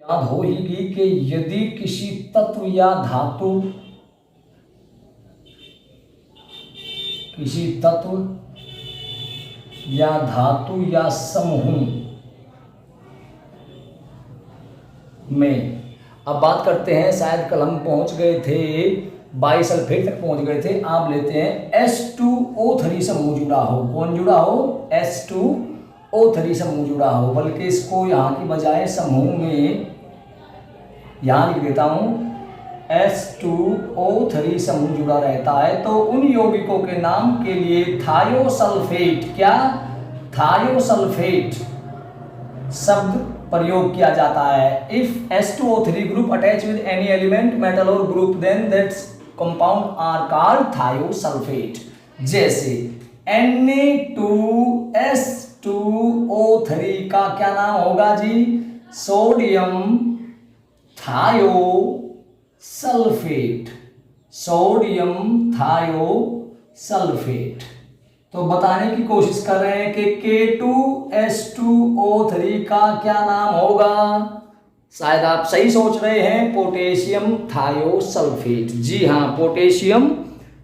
याद हो ही गई कि यदि किसी तत्व या धातु या समूह में, अब बात करते हैं, शायद कल हम पहुंच गए थे बाइसल्फेट तक पहुंच गए थे। आप लेते हैं H2O3 समूह जुड़ा हो। कौन जुड़ा हो? H2O3 समूह जुड़ा हो। बल्कि इसको यहाँ की बजाय समूह में यहाँ लिख देता हूँ, H2O3 समूह जुड़ा रहता है तो उन यौगिकों के नाम के लिए थायोसल्फेट, क्या? थायोसल्फेट शब्द प्रयोग किया जाता है। If H2O3 group attach with any element, metal और group, then that's compound are called thiosulphate. जैसे Na2S2O3 का क्या नाम होगा जी? Sodium thiosulphate. Sodium thiosulphate. तो बताने की कोशिश कर रहे हैं कि K2S2O3 का क्या नाम होगा? शायद आप सही सोच रहे हैं, पोटेशियम थायोसल्फेट। जी हाँ, पोटेशियम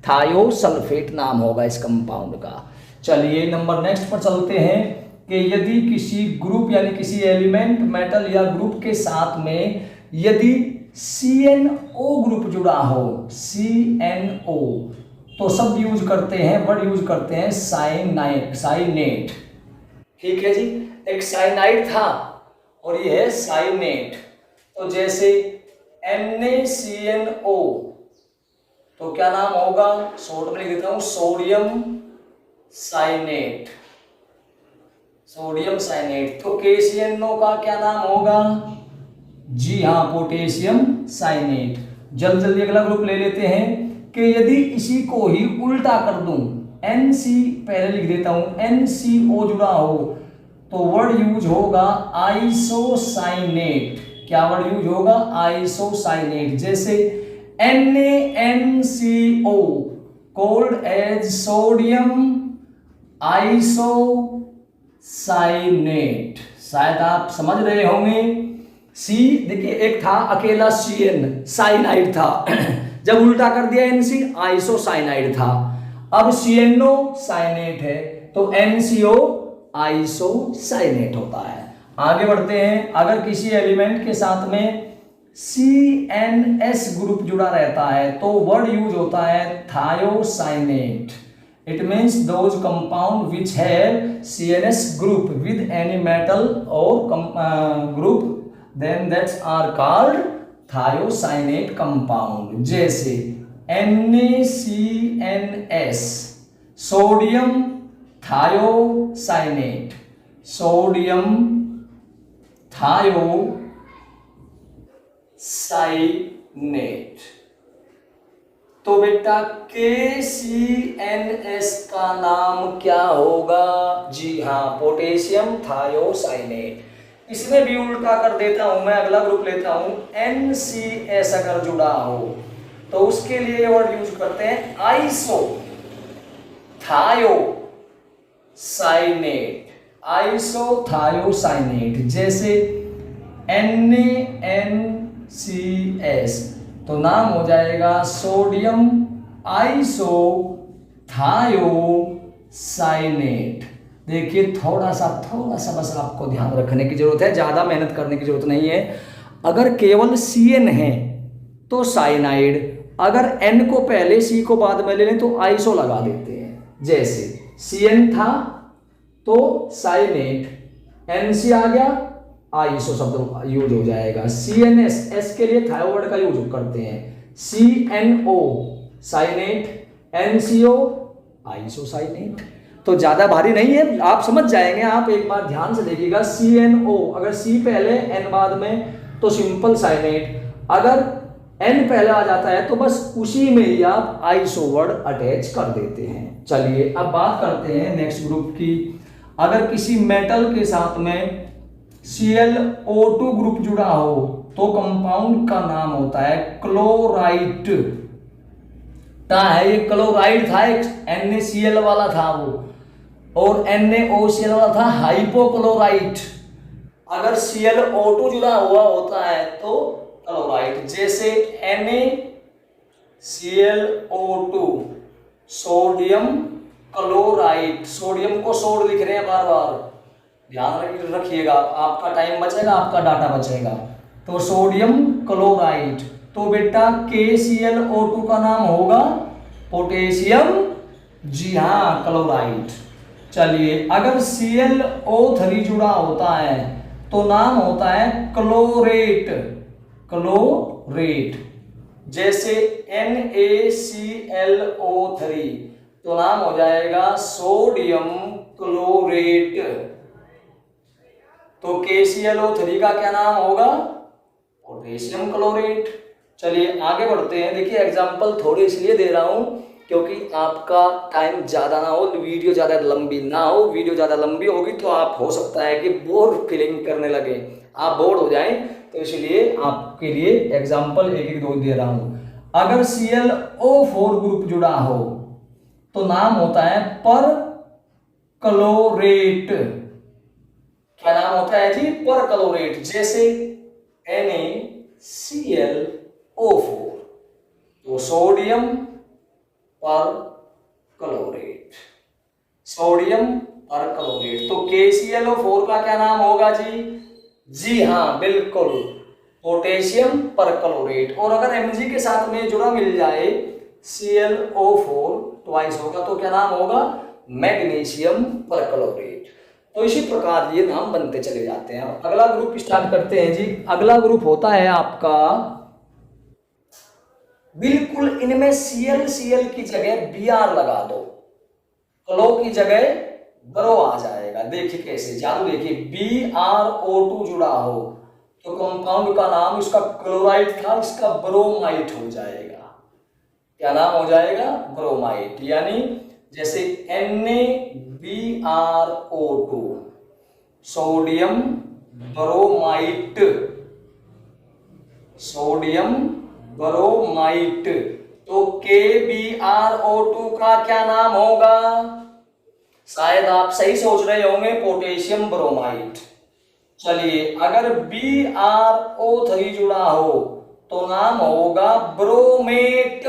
थायोसल्फेट नाम होगा इस कंपाउंड का। चलिए नंबर नेक्स्ट पर चलते हैं कि यदि किसी ग्रुप यानी किसी एलिमेंट, मेटल या ग्रुप के साथ में यदि CNO ग्रुप जुड़ा हो, CNO, तो शब्द यूज करते हैं, वर्ड यूज करते हैं साइनेट। ठीक है जी, एक साइनाइड था और ये है साइनेट। तो जैसे NaCNO, तो क्या नाम होगा? शॉर्ट में लिख देता हूं, सोडियम साइनेट। सोडियम साइनेट। तो KCNO का क्या नाम होगा? जी हाँ, पोटेशियम साइनेट। जल्दी जल्दी अगला ग्रुप ले लेते हैं कि यदि इसी को ही उल्टा कर दूं, NC पहले लिख देता हूं, NCO जुड़ा हो, तो वर्ड यूज होगा आइसोसाइनेट। क्या वर्ड यूज होगा? आइसोसाइनेट। जैसे NaNCO called as sodium isocyanate. शायद आप समझ रहे होंगे। सी देखिए, एक था अकेला CN साइनाइड था जब उल्टा कर दिया NC आइसोसाइनाइड था। अब CNO साइनेट है तो NCO आइसोसाइनेट होता है। आगे बढ़ते हैं। अगर किसी एलिमेंट के साथ में CNS ग्रुप जुड़ा रहता है तो वर्ड यूज होता है thiocyanate. It means those compound which have CNS group with any metal और group, then that are called thiocyanate compound। जैसे NaCNS sodium thiocyanate, sodium thiocyanate. तो बेटा KCNS का नाम क्या होगा? जी हाँ, पोटेशियम थायोसाइनेट। इसमें भी उल्टा कर देता हूं मैं, अगला ग्रुप लेता हूं, NCS अगर जुड़ा हो तो उसके लिए वर्ड यूज करते हैं आइसो थायोसाइनेट। आइसोथायोसाइनेट। जैसे NaNCS तो नाम हो जाएगा सोडियम आइसोथायोसाइनेट। देखिए थोड़ा सा बस आपको ध्यान रखने की जरूरत है, ज्यादा मेहनत करने की जरूरत नहीं है। अगर केवल CN है तो साइनाइड, अगर N को पहले C को बाद में ले लें तो आइसो लगा देते हैं। जैसे CN था तो साइनेट, NC आ गया आइसो शब्द यूज हो जाएगा। CNS S के लिए थायोवर्ड का यूज करते हैं। CNO cyanate, NCO isocyanate. तो ज्यादा भारी नहीं है, आप समझ जाएंगे। आप एक बार ध्यान से देखिएगा, CNO अगर C पहले N बाद में तो सिंपल साइनेट, अगर N पहले आ जाता है तो बस उसी में ही आप आइसो वर्ड अटैच कर देते हैं। चलिए अब बात करते हैं नेक्स्ट ग्रुप की। अगर किसी मेटल के साथ में ClO2 ग्रुप जुड़ा हो तो कंपाउंड का नाम होता है क्लोराइट। है ये क्लोराइड था, एक NaCl वाला था वो, और NaOCl वाला था हाइपोक्लोराइट। अगर ClO2 जुड़ा हुआ होता है तो क्लोराइड, जैसे NaClO2 सोडियम क्लोराइड, सोडियम को सोड लिख रहे हैं बार बार, ध्यान रखिएगा, आपका टाइम बचेगा, आपका डाटा बचेगा। तो सोडियम क्लोराइड, तो बेटा KClO2 का नाम होगा पोटेशियम, जी हाँ क्लोराइड। चलिए अगर ClO3 जुड़ा होता है तो नाम होता है क्लोरेट, क्लोरेट, जैसे NaClO3 तो नाम हो जाएगा सोडियम क्लोरेट। तो KClO3 का क्या नाम होगा, पोटेशियम क्लोरेट। चलिए आगे बढ़ते हैं। देखिए एग्जाम्पल थोड़े इसलिए दे रहा हूं क्योंकि आपका टाइम ज़्यादा ना हो, वीडियो ज़्यादा लंबी ना हो। वीडियो ज़्यादा लंबी होगी तो आप हो सकता है कि बोर फीलिंग करने लगे, आप बोर हो जाएं, तो इसलिए आपके लिए एग्जाम्पल एक एक दो दे रहा हूं। अगर ClO4 ग्रुप जुड़ा हो तो नाम होता है पर क्लोरेट। क्या नाम होता है जी, पर क्लोरेट, जैसे NaClO4 तो सोडियम पर क्लोरेट, सोडियम पर क्लोरेट। तो KClO4 का क्या नाम होगा जी, जी हाँ बिल्कुल पोटेशियम पर क्लोरेट। और अगर Mg के साथ में जुड़ा मिल जाए ClO4 ट्वाइस होगा तो क्या नाम होगा, मैग्नीशियम पर क्लोरेट। तो इसी प्रकार ये नाम बनते चले जाते हैं। अगला ग्रुप स्टार्ट करते हैं जी। अगला ग्रुप होता है आपका, बिल्कुल इनमें Cl की जगह Br लगा दो, क्लो की जगह ब्रो आ जाएगा। देखिए कैसे जादू, देखिए BrO2 जुड़ा हो तो कंपाउंड का नाम इसका क्लोराइड था, इसका ब्रोमाइट हो जाएगा। क्या नाम हो जाएगा, ब्रोमाइट। यानी जैसे NaBrO2 sodium bromide, sodium bromide. तो KBrO2 का क्या नाम होगा, शायद आप सही सोच रहे होंगे, पोटेशियम ब्रोमाइट। चलिए अगर BrO3 जुड़ा हो तो नाम होगा ब्रोमेट,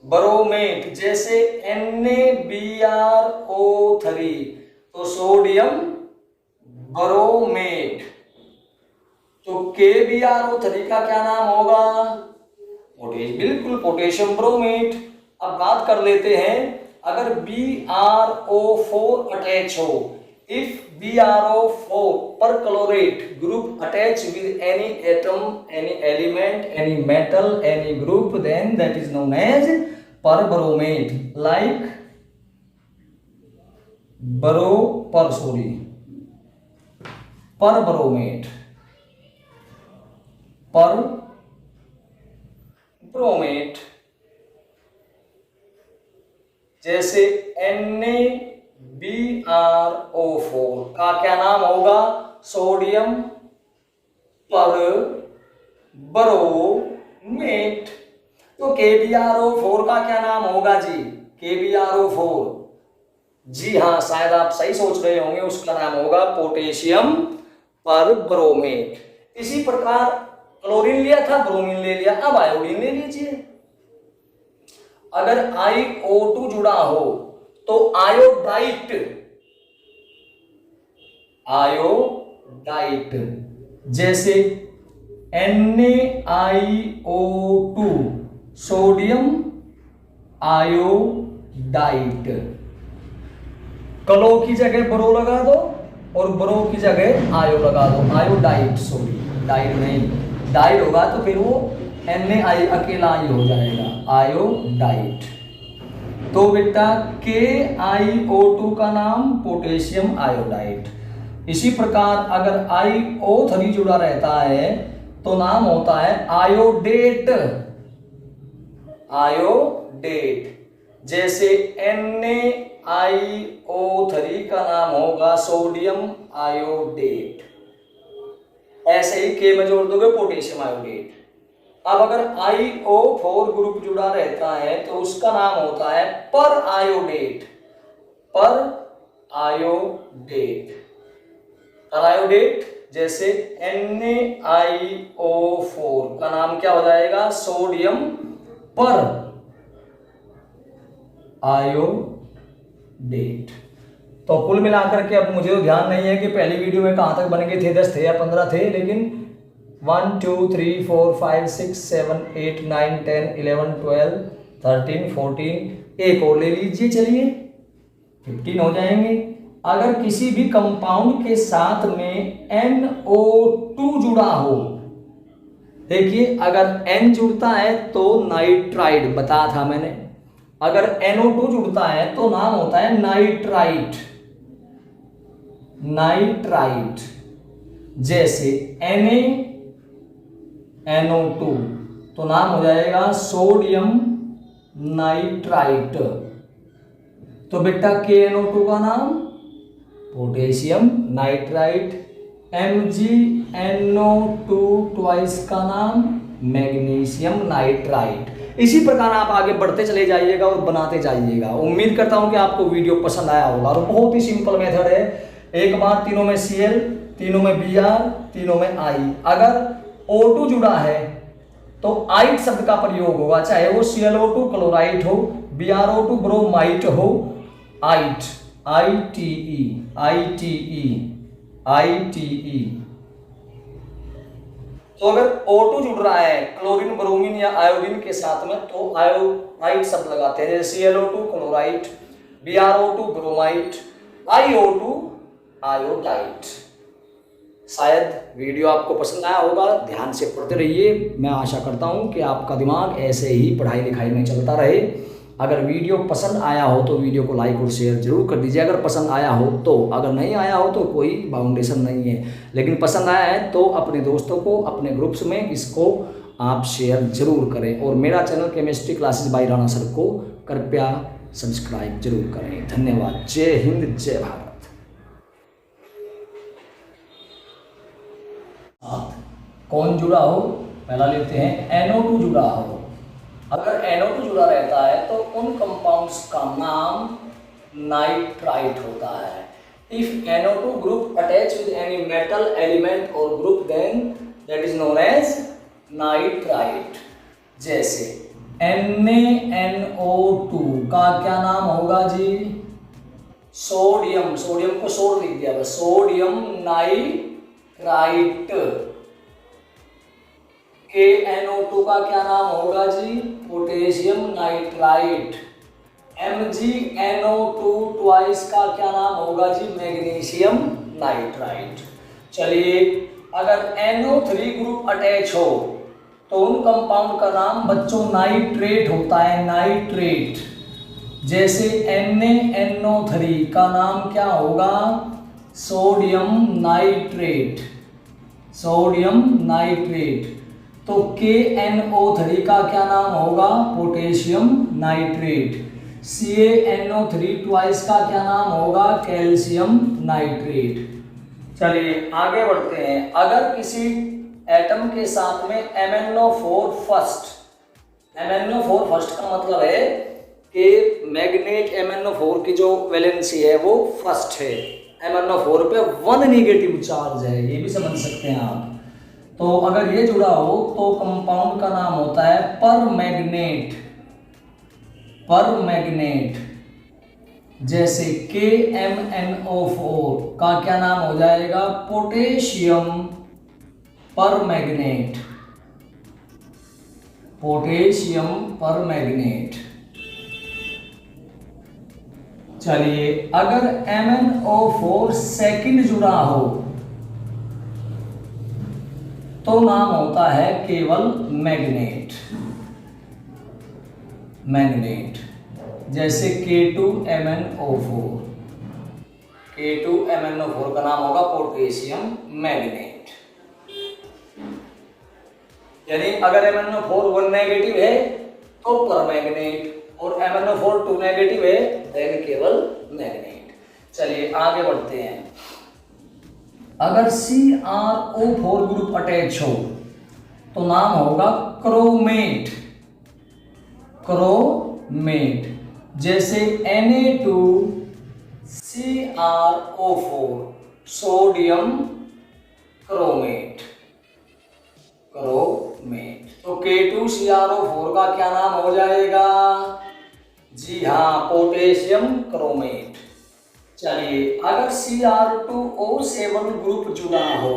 ब्रोमेट, जैसे NaBrO3 तो सोडियम ब्रोमेट। तो KBrO3 का क्या नाम होगा, बिल्कुल पोटेशियम ब्रोमेट। अब बात कर लेते हैं, अगर BrO4 अटैच हो, if BrO4 per chlorate group attach with any atom, any element, any metal, any group, then that is known as perbromate, like perbromate, perbromate, जैसे NaBrO4 का क्या नाम होगा, सोडियम पर ब्रोमेट। तो KBrO4 का क्या नाम होगा जी, KBrO4, जी हाँ शायद आप सही सोच रहे होंगे, उसका नाम होगा पोटेशियम पर ब्रोमेट। इसी प्रकार क्लोरीन लिया था, ब्रोमीन ले लिया, अब आयोडीन ले लीजिए। अगर iO2 जुड़ा हो तो आयोडाइट, आयोडाइट, जैसे NaIO2 सोडियम आयोडाइट। क्लो की जगह ब्रो लगा दो और ब्रो की जगह आयो लगा दो, आयोडाइट, सॉरी डाइट नहीं, डाइट होगा तो फिर वो Na अकेला आई हो जाएगा, आयोडाइट। तो बेटा KiO2 का नाम पोटेशियम आयोडाइट। इसी प्रकार अगर iO3 जुड़ा रहता है तो नाम होता है आयोडेट, आयोडेट, जैसे NaIO3 का नाम होगा सोडियम आयोडेट। ऐसे ही K में जोड़ दोगे पोटेशियम आयोडेट। अब अगर iO4 ग्रुप जुड़ा रहता है तो उसका नाम होता है पर आयोडेट, पर आयोडेट। आयोडेट, जैसे NaIO4 का नाम क्या हो जाएगा, सोडियम पर आयोडेट। तो कुल मिलाकर के अब मुझे तो ध्यान नहीं है कि पहली वीडियो में कहां तक बन गए थे, 10 थे या 15 थे, लेकिन 1 2 3 4 5 6 7 8 9 10 11 12 13 14, एक और ले लीजिए, चलिए 15 हो जाएंगे। अगर किसी भी कंपाउंड के साथ में NO2 जुड़ा हो, देखिए अगर N जुड़ता है तो नाइट्राइड, बताया था मैंने, अगर NO2 जुड़ता है तो नाम होता है नाइट्राइट, नाइट्राइट। जैसे NaNO2 तो नाम हो जाएगा सोडियम नाइट्राइट। तो बेटा KNO2 का नाम पोटेशियम नाइट्राइट, MgNO2 ट्वाइस का नाम मैग्नीशियम नाइट्राइट। इसी प्रकार आप आगे बढ़ते चले जाइएगा और बनाते जाइएगा। उम्मीद करता हूं कि आपको वीडियो पसंद आया होगा। और बहुत ही सिंपल मेथड है, एक बार तीनों में Cl, तीनों में Br, तीनों में I। अगर O2 जुड़ा है तो आइट शब्द का प्रयोग होगा, चाहे वो ClO2 क्लोराइड हो, BrO2 ब्रोमाइट हो, आइट, ITE, ITE, ITE। तो अगर O2 जुड़ रहा है क्लोरीन, ब्रोमीन या आयोडीन के साथ में तो आइट शब्द लगाते हैं, जैसे ClO2 chloride, BrO2 bromide, IO2 iodite. शायद वीडियो आपको पसंद आया होगा, ध्यान से पढ़ते रहिए। मैं आशा करता हूं कि आपका दिमाग ऐसे ही पढ़ाई लिखाई में चलता रहे। अगर वीडियो पसंद आया हो तो वीडियो को लाइक और शेयर जरूर कर दीजिए, अगर पसंद आया हो तो। अगर नहीं आया हो तो कोई बाउंडेशन नहीं है, लेकिन पसंद आया है तो अपने दोस्तों को, अपने ग्रुप्स में इसको आप शेयर जरूर करें। और मेरा channel chemistry classes bye Rana sir को कृपया सब्सक्राइब जरूर करें। धन्यवाद। जय हिंद, जय भारत। कौन जुड़ा हो, पहला लेते हैं NO2 जुड़ा हो। अगर NO2 जुड़ा रहता है तो उन कंपाउंड्स का नाम नाइट्राइट होता है। If NO2 group attach with any metal element और group then that is known as nitrite. जैसे NaNO2 का क्या नाम होगा जी, सोडियम, सोडियम को सोड लिख दिया बस, सोडियम नाइट्राइट। KNO2 का क्या नाम होगा जी, पोटेशियम नाइट्राइट। MgNO2 ट्वाइस का क्या नाम होगा जी, मैग्नीशियम नाइट्राइट। चलिए अगर NO3 ग्रुप अटैच हो तो उन कंपाउंड का नाम बच्चों नाइट्रेट होता है, नाइट्रेट। जैसे NaNO3 का नाम क्या होगा, सोडियम नाइट्रेट, सोडियम नाइट्रेट। तो KNO3 का क्या नाम होगा, पोटेशियम नाइट्रेट। CaNO3 ट्वाइस का क्या नाम होगा, कैल्शियम नाइट्रेट। चलिए आगे बढ़ते हैं। अगर किसी एटम के साथ में MnO4 फर्स्ट, MnO4 फर्स्ट का मतलब है कि मैग्नेट MnO4 की जो वैलेंसी है वो फर्स्ट है, MnO4 पे 1 नेगेटिव चार्ज है, ये भी समझ सकते हैं आप। तो अगर ये जुड़ा हो तो कंपाउंड का नाम होता है परमैग्नेट, परमैग्नेट। जैसे KMnO4 का क्या नाम हो जाएगा, पोटेशियम परमैग्नेट, पोटेशियम परमैग्नेट। चलिए अगर MnO4 सेकंड जुड़ा हो तो नाम होता है केवल मैग्नेट, मैग्नेट। जैसे K2MnO4, K2MnO4 का नाम होगा पोटेशियम मैग्नेट। यानी अगर MnO4 1 नेगेटिव है तो परमैग्नेट, और MnO4 2 नेगेटिव है देन केवल मैग्नेट। चलिए आगे बढ़ते हैं। अगर CrO4 ग्रुप अटैच हो तो नाम होगा क्रोमेट, क्रोमेट। जैसे Na2CrO4 सोडियम क्रोमेट, क्रोमेट। तो K2CrO4 का क्या नाम हो जाएगा? जी हाँ, पोटेशियम क्रोमेट। चलिए, अगर Cr2O7 ग्रुप जुड़ा हो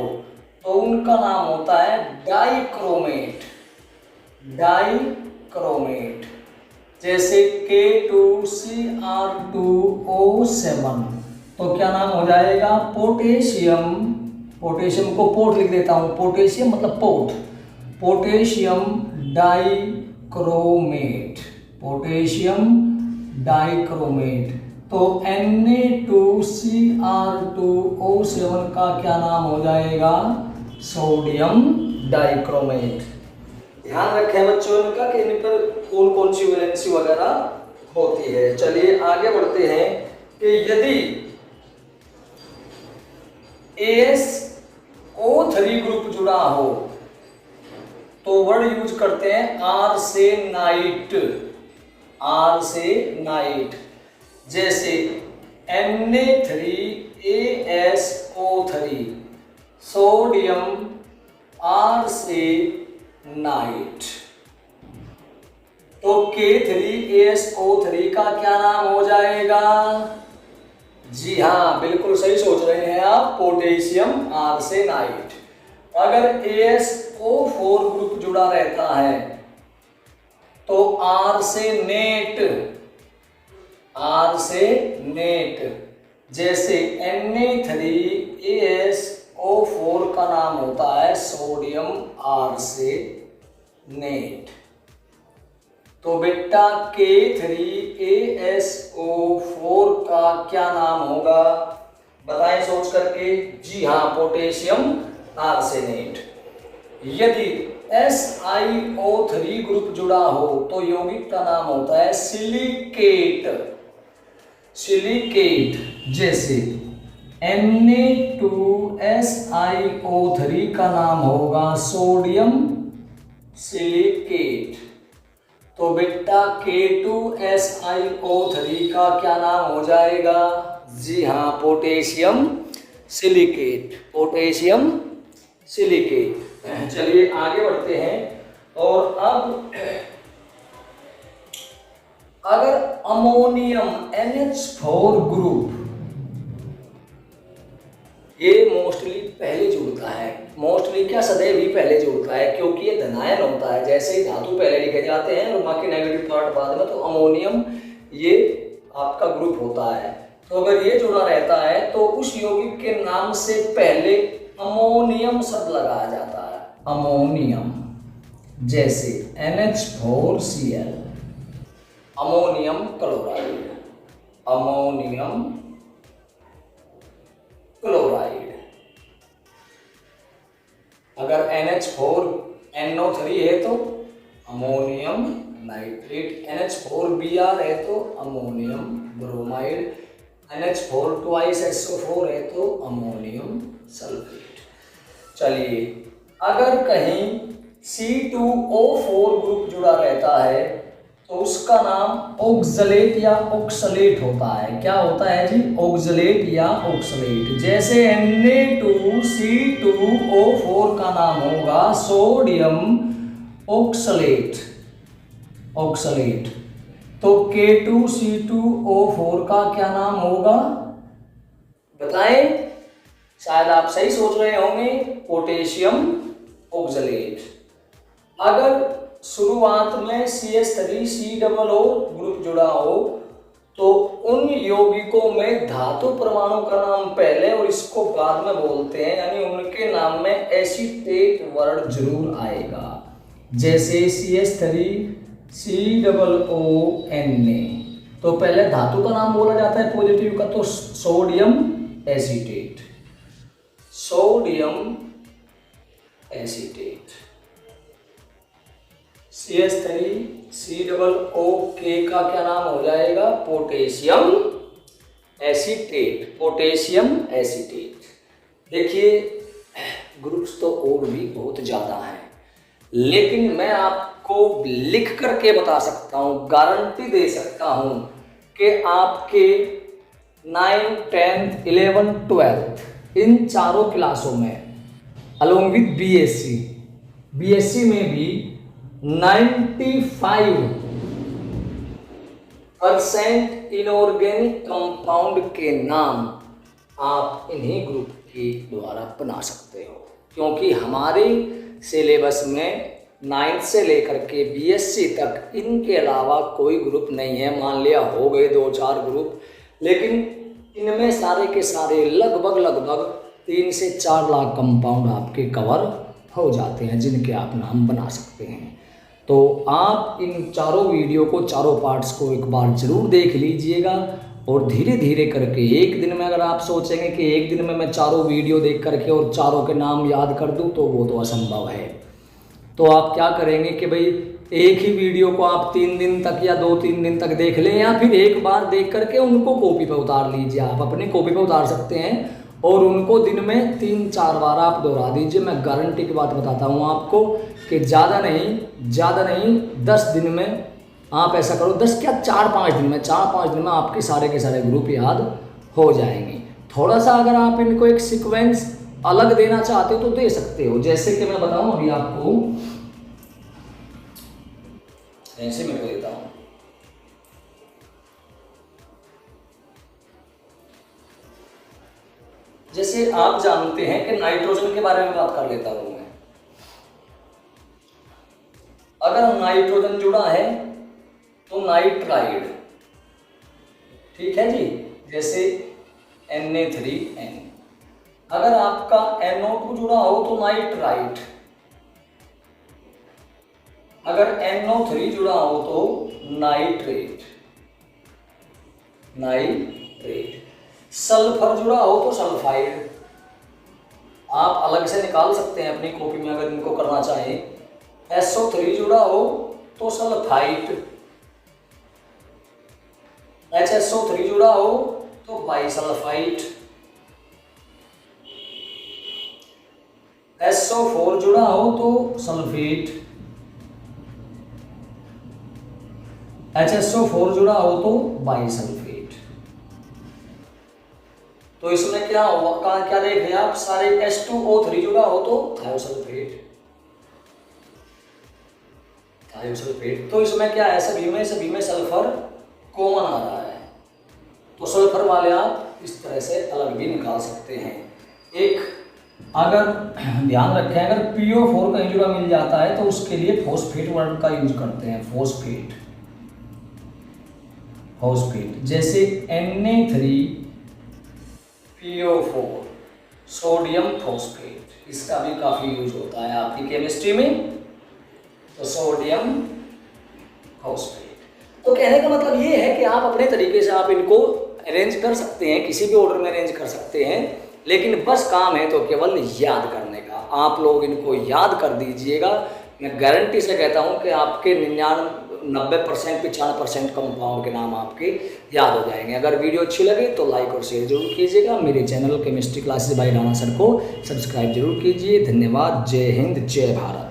तो उनका नाम होता है डाइक्रोमेट, डाइक्रोमेट। जैसे K2Cr2O7 तो क्या नाम हो जाएगा? पोटेशियम, पोटेशियम को पोर्ट लिख देता हूं, पोटेशियम मतलब port, potassium dichromate, potassium dichromate. तो Na2Cr2O7 का क्या नाम हो जाएगा? Sodium dichromate. ध्यान रखें बच्चों इनका कि इन पर कौन कौन सी वैलेंसी वगैरह होती है। चलिए आगे बढ़ते हैं कि यदि AsO3 ग्रुप जुड़ा हो तो वर्ड यूज करते हैं आर्सेनाइट, आर्सेनाइट। जैसे Na3AsO3 सोडियम आर्सेनाइट। तो K3AsO3 का क्या नाम हो जाएगा? जी हाँ, बिल्कुल सही सोच रहे हैं आप, पोटेशियम आर्सेनाइट। अगर AsO4 ग्रुप जुड़ा रहता है तो आर्सेनेट, आर्सेनेट। जैसे Na3AsO4 का नाम होता है सोडियम आर्सेनेट। तो बेटा K3AsO4 का क्या नाम होगा? बताएं सोच करके। जी हाँ, पोटेशियम आर्सेनेट। यदि SiO3 ग्रुप जुड़ा हो तो यौगिक का नाम होता है सिलिकेट, सिलिकेट। जैसे Na2SiO3 का नाम होगा सोडियम सिलिकेट। तो बेटा K2SiO3 का क्या नाम हो जाएगा? जी हाँ, पोटेशियम सिलिकेट, पोटेशियम सिलिकेट। चलिए आगे बढ़ते हैं। और अब अगर अमोनियम NH4 ग्रुप, ये मोस्टली पहले जुड़ता है, मोस्टली क्या सदैव ही पहले जुड़ता है क्योंकि ये धनायन होता है। जैसे ही धातु पहले लिखे जाते हैं और बाकी नेगेटिव पार्ट बाद में, तो अमोनियम ये आपका ग्रुप होता है। तो अगर ये जुड़ा रहता है तो उस यौगिक के नाम से पहले अमोनियम शब्द लगाया जाता है, अमोनियम। जैसे NH4Cl, ammonium chloride, ammonium chloride. अगर NH4NO3 है तो अमोनियम नाइट्रेट, NH4Br है तो अमोनियम ब्रोमाइड, NH4 है तो अमोनियम सल्फेट। चलिए, अगर कहीं C2O4 ग्रुप जुड़ा रहता है तो उसका नाम ऑक्सलेट या ऑक्सलेट होता है। क्या होता है जी? ऑक्सलेट या ऑक्सलेट। जैसे Na2C2O4 का नाम होगा सोडियम ऑक्सलेट, ऑक्सलेट। तो K2C2O4 का क्या नाम होगा? बताएं, शायद आप सही सोच रहे होंगे, पोटेशियम ऑक्सलेट। अगर शुरुआत में CH3COO ग्रुप जुड़ा हो तो उन यौगिकों में धातु परमाणु का नाम पहले और इसको बाद में बोलते हैं, यानी उनके नाम में एसीटेट वर्ड जरूर आएगा। जैसे CH3COONA, तो पहले धातु का नाम बोला जाता है पॉजिटिव का, तो sodium acetate, sodium acetate. CH3COOK का क्या नाम हो जाएगा? Potassium acetate, potassium acetate. देखिए, ग्रुप्स तो और भी बहुत ज़्यादा हैं, लेकिन मैं आपको लिख करके बता सकता हूँ, गारंटी दे सकता हूँ कि आपके 9th 10th 11th 12th इन चारों क्लासों में अलोंग विद बीएससी, बीएससी में भी 95% इनऑर्गेनिक कंपाउंड के नाम आप इन्हीं ग्रुप के द्वारा बना सकते हो, क्योंकि हमारे सिलेबस में 9th से लेकर के बीएससी तक इनके अलावा कोई ग्रुप नहीं है। मान लिया हो गए 2-4 ग्रुप, लेकिन इनमें सारे के सारे लगभग 3 से 4 लाख कंपाउंड आपके कवर हो जाते हैं, जिनके आप नाम बना सकते हैं। तो आप इन चारों वीडियो को, चारों पार्ट्स को एक बार ज़रूर देख लीजिएगा, और धीरे धीरे करके एक दिन में, अगर आप सोचेंगे कि एक दिन में मैं चारों वीडियो देख करके और चारों के नाम याद कर दूं, तो वो तो असंभव है। तो आप क्या करेंगे कि भाई एक ही वीडियो को आप 3 दिन तक या 2-3 दिन तक देख लें, या फिर एक बार देख करके उनको कॉपी पे उतार लीजिए। आप अपनी कॉपी पे उतार सकते हैं और उनको दिन में 3-4 बार आप दोहरा दीजिए। मैं गारंटी की बात बताता हूँ आपको कि ज़्यादा नहीं 10 दिन में आप ऐसा करो, 10 क्या 4-5 दिन में, 4-5 दिन में आपके सारे के सारे ग्रुप याद हो जाएंगे। थोड़ा सा अगर आप इनको एक सीक्वेंस अलग देना चाहते हो तो दे सकते हो। जैसे कि मैं बताऊं अभी आपको, ऐसे मैं देता हूं। जैसे आप जानते हैं कि नाइट्रोजन के बारे में बात कर लेता हूं मैं। अगर नाइट्रोजन जुड़ा है तो नाइट्राइड, ठीक है जी, जैसे Na3N। अगर आपका NO2 जुड़ा हो तो नाइट्राइट, अगर NO3 जुड़ा हो तो नाइट्रेट, सल्फर जुड़ा हो तो सल्फाइड। आप अलग से निकाल सकते हैं अपनी कॉपी में अगर इनको करना चाहें। SO3 जुड़ा हो तो सल्फाइड, HSO3 जुड़ा हो तो बाइसल्फाइड, SO4 जुड़ा हो तो सल्फेट, HSO4 जुड़ा हो तो बाइसल्फेट। तो इसमें क्या होगा, क्या देखें आप, सारे H2O3 जुड़ा हो तो थायोसल्फेट। तो इसमें क्या है, सभी में सल्फर कॉमन आ रहा है, तो सल्फर वाले आप इस तरह से अलग भी निकाल सकते हैं। एक अगर ध्यान रखें, अगर PO4 कहीं जुड़ा मिल जाता है तो उसके लिए फॉस्फेट वर्ड का यूज करते हैं, फॉस्फेट। जैसे Na3PO4 सोडियम फॉस्फेट, इसका भी काफी यूज होता है आपकी केमिस्ट्री में, तो सोडियम फॉस्फेट। तो कहने का मतलब ये है कि आप अपने तरीके से आप इनको अरेंज कर सकते हैं, किसी भी ऑर्डर में अरेंज कर सकते हैं, लेकिन बस काम है तो केवल याद करने का। आप लोग इनको याद कर दीजिएगा। मैं गारंटी से कहता हूं कि आपके 95% कंपाउंड के नाम आपके याद हो जाएंगे। अगर वीडियो अच्छी लगे तो लाइक और शेयर जरूर कीजिएगा। मेरे channel chemistry classes bye Rana sir को सब्सक्राइब जरूर कीजिए। धन्यवाद। जय हिंद, जय भारत।